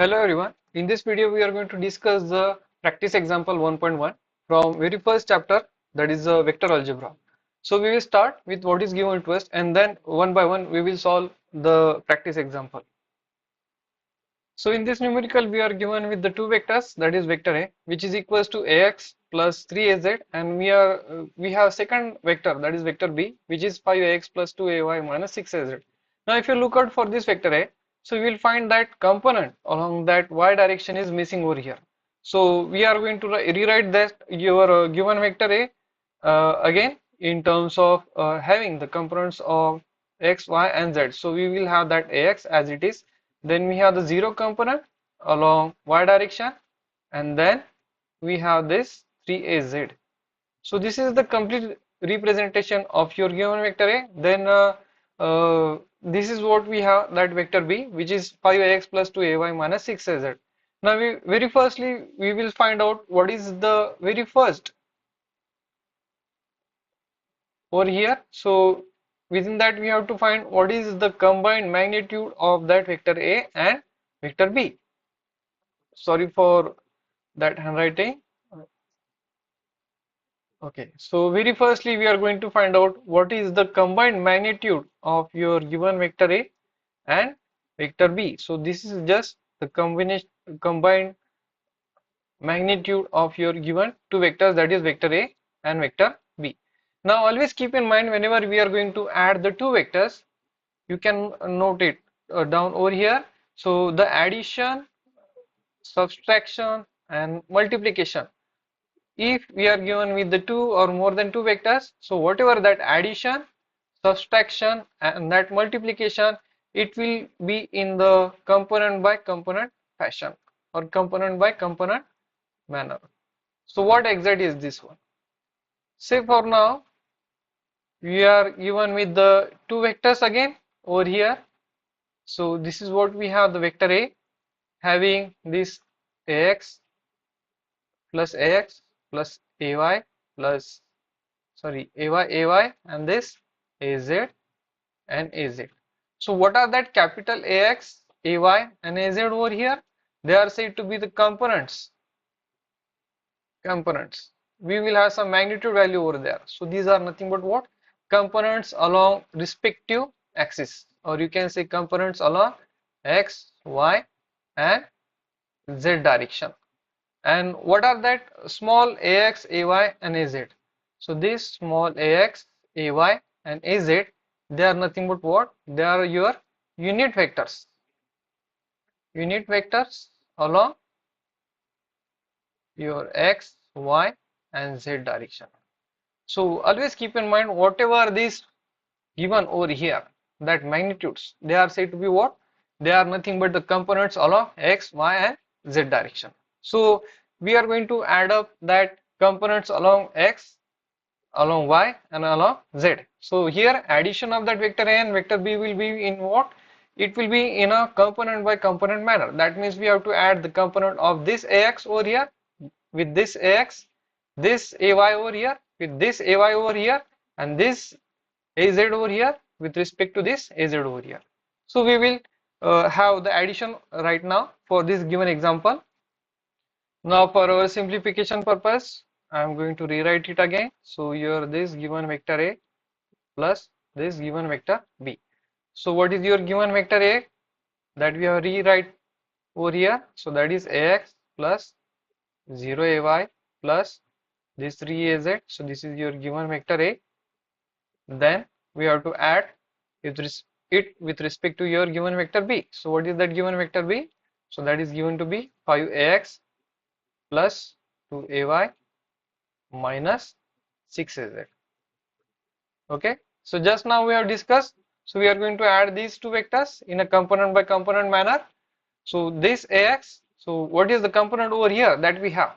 Hello everyone. In this video we are going to discuss the practice example 1.1 from very first chapter, that is vector algebra. So we will start with what is given to us and then one by one we will solve the practice example. So in this numerical we are given with the two vectors, that is vector A which is equals to ax plus 3az, and we have second vector, that is vector B, which is 5ax plus 2ay minus 6az. Now if you look out for this vector A, so you will find that component along that y direction is missing over here. So we are going to rewrite that your given vector A again in terms of having the components of x, y and z. So we will have that ax as it is, then we have the 0 component along y direction, and then we have this 3az. So this is the complete representation of your given vector A. Then this is what we have, that vector B, which is 5ax plus 2ay minus 6az. Now very firstly we will find out what is the very first over here. So within that we have to find what is the combined magnitude of that vector A and vector B. Sorry for that handwriting. Okay, so very firstly we are going to find out what is the combined magnitude of your given vector A and vector B. So this is just the combined magnitude of your given two vectors, that is vector A and vector B. Now always keep in mind, whenever we are going to add the two vectors, you can note it down over here. So the addition, subtraction and multiplication, if we are given with the two or more than two vectors, so whatever that addition, subtraction and that multiplication, it will be in the component by component fashion or component by component manner. So what exact is this one? Say for now we are given with the two vectors again over here. So this is what we have, the vector A having this ax plus ay plus ay and this az and az. So what are that capital Ax, Ay and Az over here? They are said to be the components. We will have some magnitude value over there. So these are nothing but what? Components along respective axis, or you can say components along x, y and z direction. And what are that? Small ax, ay and az. So this small ax, ay and az, they are nothing but what? They are your unit vectors along your x, y and z direction. So always keep in mind, whatever this given over here, that magnitudes, they are said to be what? They are nothing but the components along x, y and z direction. So we are going to add up that components along x, along y and along z. So here addition of that vector A and vector B will be in what? It will be in a component by component manner. That means we have to add the component of this ax over here with this ax, this ay over here with this ay over here, and this az over here with respect to this az over here. So we will have the addition right now for this given example. Now for our simplification purpose, I am going to rewrite it again. So here this given vector A plus this given vector B. So what is your given vector A that we have rewrite over here? So that is Ax plus 0ay plus this 3az. So this is your given vector A. Then we have to add it with respect to your given vector B. So what is that given vector B? So that is given to be 5ax plus 2ay minus 6az. Okay, so just now we have discussed, so we are going to add these two vectors in a component by component manner. So this ax, so what is the component over here that we have?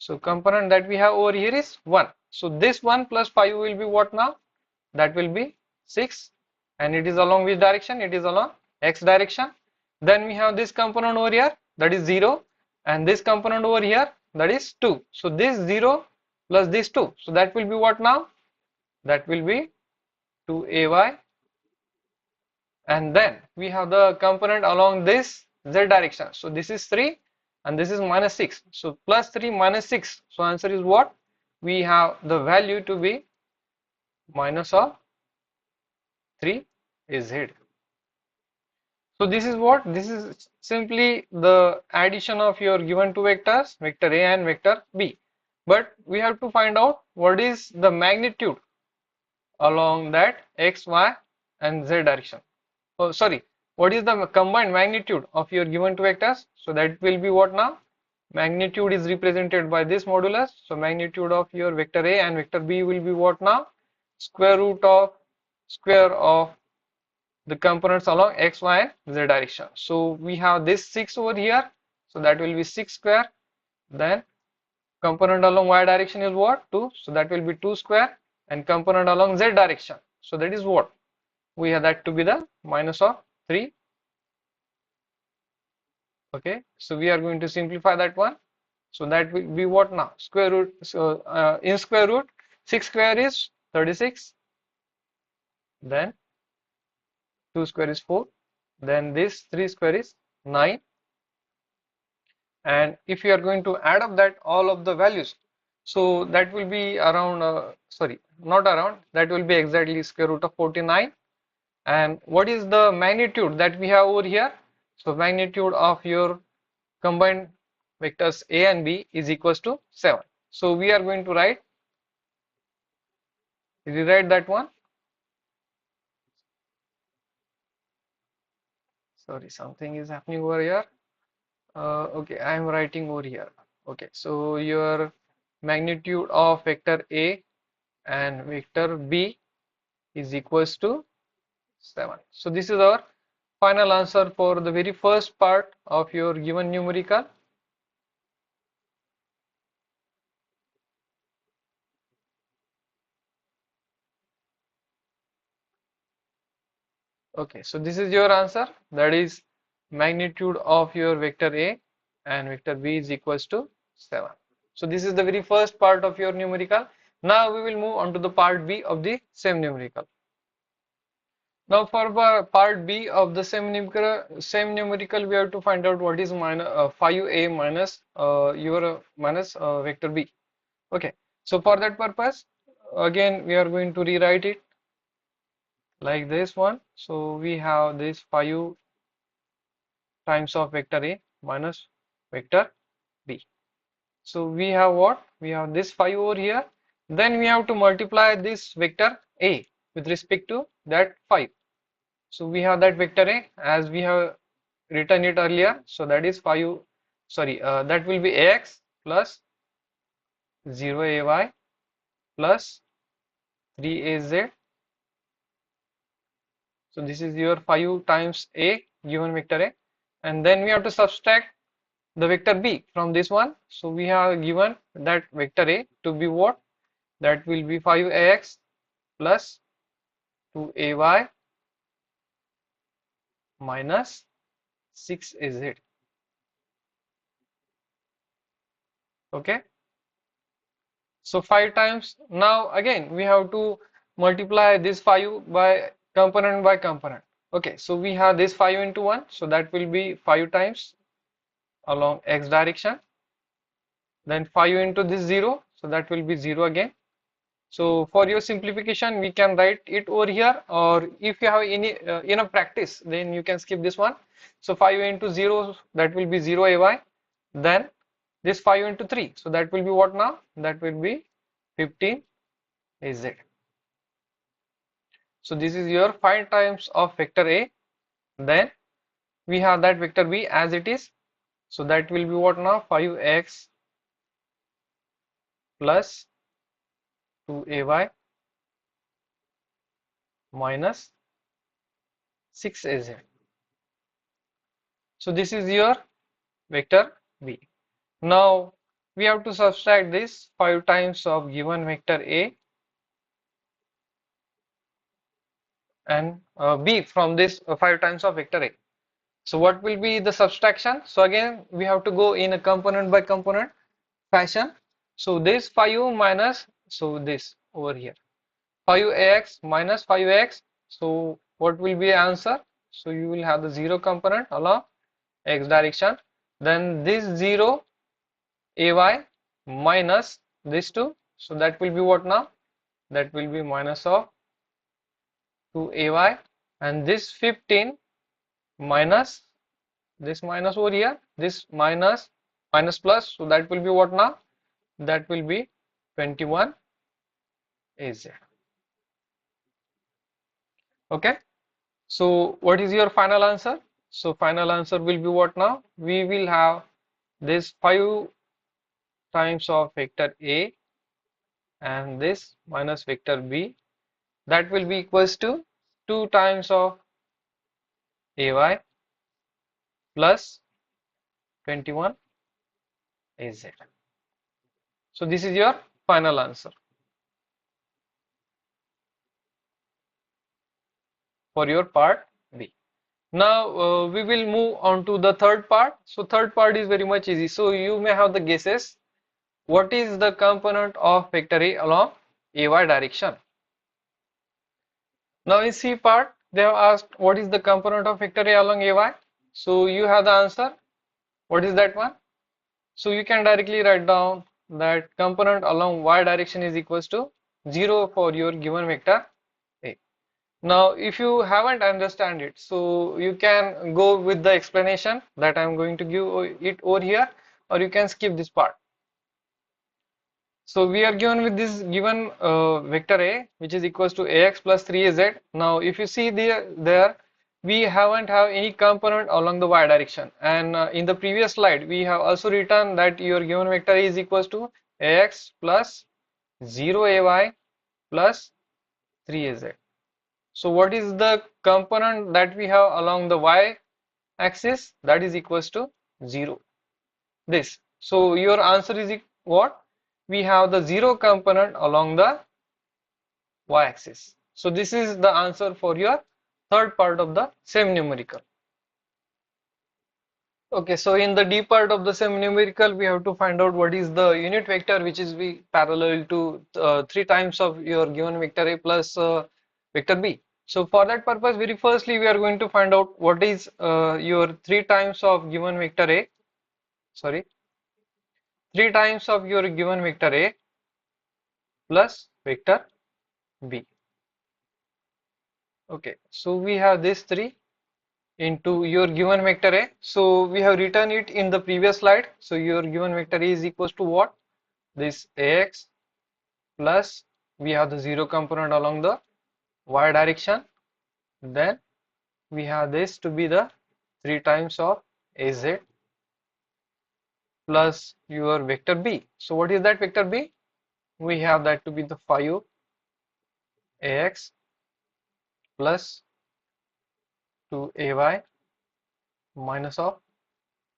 So component that we have over here is 1. So this 1 plus 5 will be what now? That will be 6, and it is along which direction? It is along x direction. Then we have this component over here, that is 0, and this component over here, that is 2. So this 0 plus this 2, so that will be what now? That will be 2ay, and then we have the component along this z direction. So this is 3 and this is minus 6. So plus 3 minus 6. So answer is what? We have the value to be minus of 3 is z. So this is what? This is simply the addition of your given two vectors, vector A and vector B. But we have to find out what is the magnitude along that x, y and z direction. Oh, sorry. What is the combined magnitude of your given two vectors? So that will be what now? Magnitude is represented by this modulus. So magnitude of your vector A and vector B will be what now? Square root of square of the components along x, y and z direction. So we have this 6 over here. So that will be 6 square. Then component along y direction is what? 2. So that will be 2 square. And component along z direction. So that is what? We have that to be the minus of 3. Okay. So we are going to simplify that one. So that will be what now? Square root. So in square root, 6 square is 36. Then 2 square is 4. Then this 3 square is 9. And if you are going to add up that all of the values, so that will be around, sorry, not around, that will be exactly square root of 49. And what is the magnitude that we have over here? So magnitude of your combined vectors A and B is equals to 7. So we are going to rewrite that one. Sorry, something is happening over here. Okay, I am writing over here. Okay, so your magnitude of vector A and vector B is equals to 7. So this is our final answer for the very first part of your given numerical. Okay, so this is your answer, that is magnitude of your vector A and vector B is equals to 7. So this is the very first part of your numerical. Now we will move on to the part B of the same numerical. Now for part B of the same numerical, we have to find out what is minus 5a minus your minus vector B. Okay, so for that purpose, again we are going to rewrite it like this one. So we have this 5 times of vector A minus vector B. So we have what? We have this 5 over here. Then we have to multiply this vector A with respect to that 5. So we have that vector A as we have written it earlier. So that is 5, sorry, that will be AX plus 0AY plus 3AZ. So this is your 5 times A given vector A. And then we have to subtract the vector B from this one. So we have given that vector A to be what? That will be 5AX plus 2AY minus 6AZ. Okay. So 5 times, now again we have to multiply this 5 by component. Okay, so we have this 5 into 1, so that will be 5 times along x direction. Then 5 into this 0, so that will be 0 again. So for your simplification, we can write it over here, or if you have any enough practice, then you can skip this one. So 5 into 0, that will be 0 AY. Then this 5 into 3, so that will be what now? That will be 15 AZ. So this is your 5 times of vector A. Then we have that vector B as it is. So that will be what now? 5x plus 2ay minus 6az. So this is your vector B. Now we have to subtract this 5 times of given vector A and B from this 5 times of vector A. So what will be the subtraction? So again we have to go in a component by component fashion. So this 5 minus, so this over here 5ax minus 5x. So what will be answer? So you will have the 0 component along x direction, then this 0 ay minus this 2, so that will be what now? That will be minus of 2 ay, and this 15 minus this minus over here, this minus minus plus, so that will be what now? That will be 21 az. Okay, so what is your final answer? So final answer will be what now? We will have this 5 times of vector a and this minus vector b, that will be equals to 2 times of ay plus 21 az. So this is your final answer for your part B. Now we will move on to the third part. So third part is very much easy. So you may have the guesses. What is the component of vector A along AY direction? Now in C part, they have asked what is the component of vector A along AY. So you have the answer. What is that one? So you can directly write down that component along Y direction is equals to 0 for your given vector A. Now if you haven't understand it, so you can go with the explanation that I am going to give it over here, or you can skip this part. So we are given with this given vector A, which is equals to ax plus 3az. Now if you see there we haven't have any component along the y direction, and in the previous slide we have also written that your given vector A is equals to ax plus 0ay plus 3az. So what is the component that we have along the y axis? That is equals to 0. This. So your answer is what? We have the 0 component along the y axis. So this is the answer for your third part of the same numerical. Okay, so in the D part of the same numerical, we have to find out what is the unit vector which is be parallel to 3 times of your given vector A plus vector B. So for that purpose, very firstly we are going to find out what is your 3 times of given vector A, sorry, 3 times of your given vector A plus vector B. Okay, so we have this 3 into your given vector A. So we have written it in the previous slide. So your given vector A is equals to what? This ax plus we have the 0 component along the y direction. Then we have this to be the 3 times of az plus your vector B. So what is that vector B? We have that to be the 5 ax plus 2ay minus of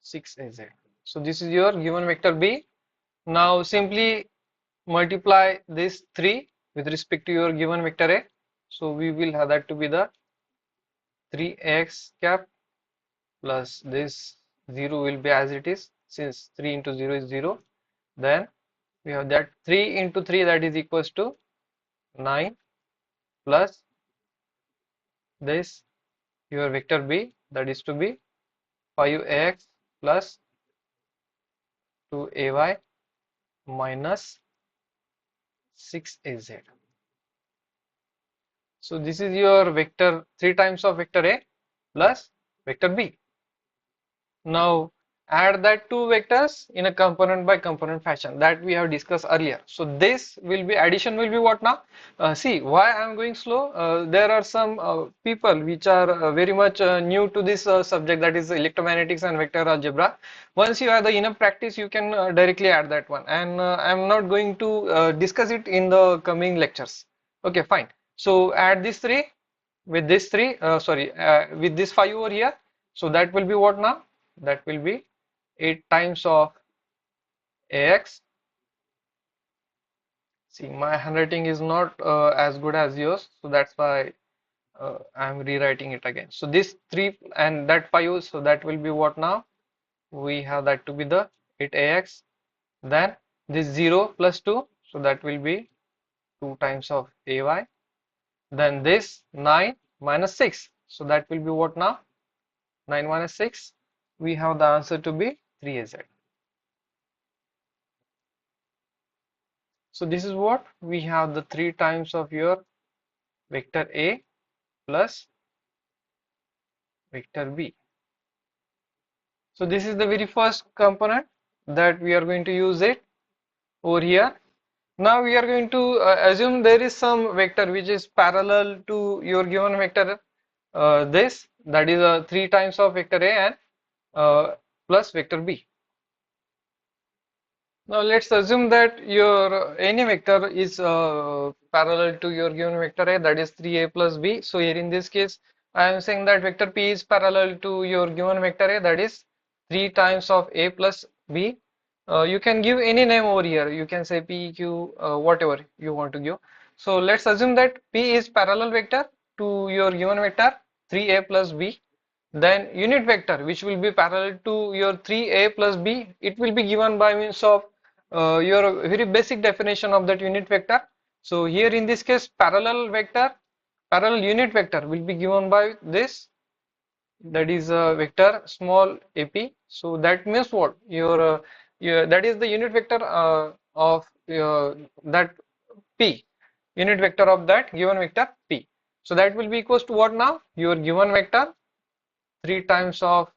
6az. So this is your given vector B. Now simply multiply this 3 with respect to your given vector A. So we will have that to be the 3x cap plus this 0 will be as it is, since 3 into 0 is 0. Then we have that 3 into 3, that is equals to 9 plus this your vector B, that is to be 5x plus 2ay minus 6az. So this is your vector 3 times of vector A plus vector B. Now add that two vectors in a component by component fashion that we have discussed earlier. So this will be addition will be what now? See why I am going slow. There are some people which are very much new to this subject, that is electromagnetics and vector algebra. Once you have the enough practice, you can directly add that one, and I am not going to discuss it in the coming lectures. Okay, fine. So add this 3 with this 3, with this 5 over here. So that will be what now? That will be 8 times of ax. See, my handwriting is not as good as yours, so that's why I am rewriting it again. So this 3 and that 5, so that will be what now? We have that to be the 8ax. Then this 0 plus 2, so that will be 2 times of ay. Then this 9 minus 6, so that will be what now? 9 minus 6, we have the answer to be 3az. So this is what we have, the 3 times of your vector A plus vector B. So this is the very first component that we are going to use it over here. Now we are going to assume there is some vector which is parallel to your given vector, this, that is 3 times of vector A and plus vector B. Now let's assume that your any vector is parallel to your given vector A, that is 3a plus b. So here in this case I am saying that vector p is parallel to your given vector A, that is 3 times of a plus b. You can give any name over here, you can say p, q, whatever you want to give. So let's assume that p is parallel vector to your given vector 3a plus b. Then unit vector which will be parallel to your 3a plus b, it will be given by means of your very basic definition of that unit vector. So here in this case parallel vector, parallel unit vector will be given by this, that is a vector small ap. So that means what, your that is the unit vector of that p, unit vector of that given vector p. So that will be equals to what now, your given vector 3 times of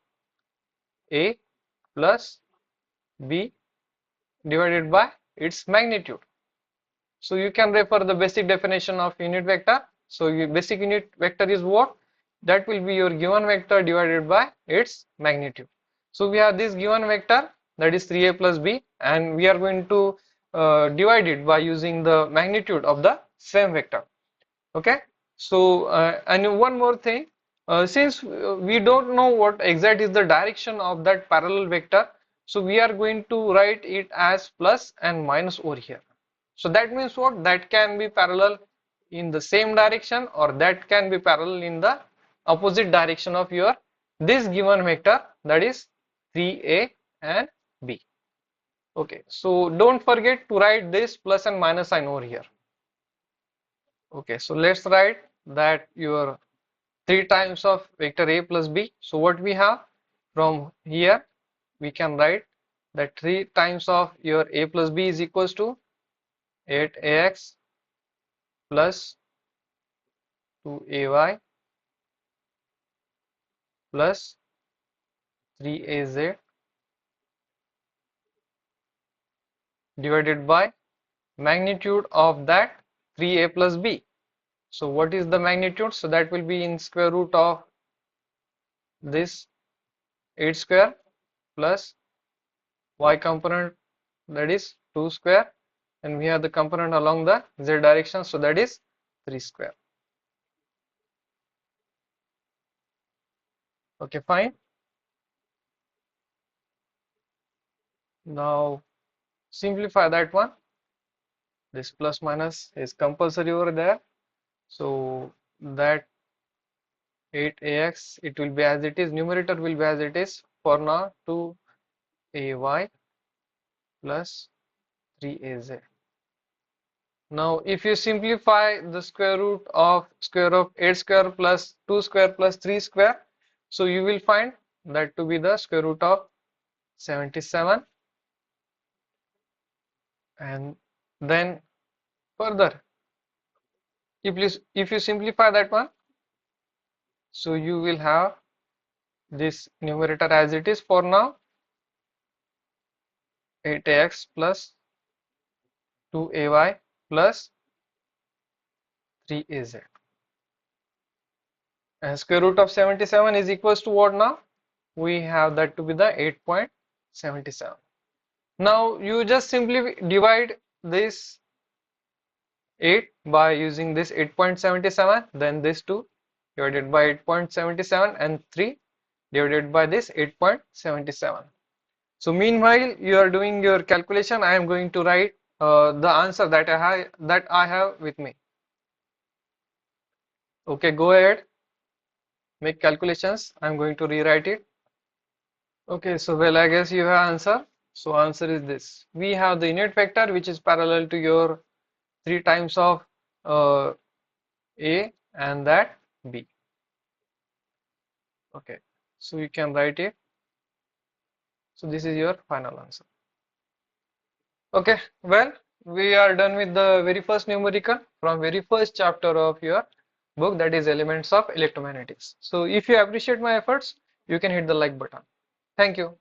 a plus b divided by its magnitude. So you can refer the basic definition of unit vector. So your basic unit vector is what? That will be your given vector divided by its magnitude. So we have this given vector, that is 3a plus b, and we are going to divide it by using the magnitude of the same vector. Okay. So and one more thing, since we don't know what exact is the direction of that parallel vector, so we are going to write it as plus and minus over here. So that means what, that can be parallel in the same direction, or that can be parallel in the opposite direction of your this given vector, that is 3a and b. Okay, so don't forget to write this plus and minus sign over here. Okay, so let's write that your 3 times of vector a plus b. So what we have from here, we can write that 3 times of your a plus b is equals to 8ax plus 2ay plus 3az divided by magnitude of that 3a plus b. So what is the magnitude? So that will be in square root of this 8 square plus y component, that is 2 square, and we have the component along the z direction, so that is 3 square. Okay, fine. Now simplify that one. This plus minus is compulsory over there, so that 8ax, it will be as it is, numerator will be as it is for now, 2ay plus 3az. Now if you simplify the square root of 8 square plus 2 square plus 3 square, so you will find that to be the square root of 77, and then further if you simplify that one, so you will have this numerator as it is for now, 8ax plus 2ay plus 3az, and square root of 77 is equals to what now? We have that to be the 8.77. Now you just simply divide this 8 by using this 8.77, then this 2 divided by 8.77, and 3 divided by this 8.77. So meanwhile you are doing your calculation, I am going to write the answer that I have with me. Okay, go ahead, make calculations. I am going to rewrite it. Okay, so well, I guess you have answer. So answer is this. We have the unit vector which is parallel to your 3 times of A and that B. Okay, so you can write it So this is your final answer. Okay, well, we are done with the very first numerical from very first chapter of your book, that is Elements of Electromagnetics. So if you appreciate my efforts, you can hit the like button. Thank you.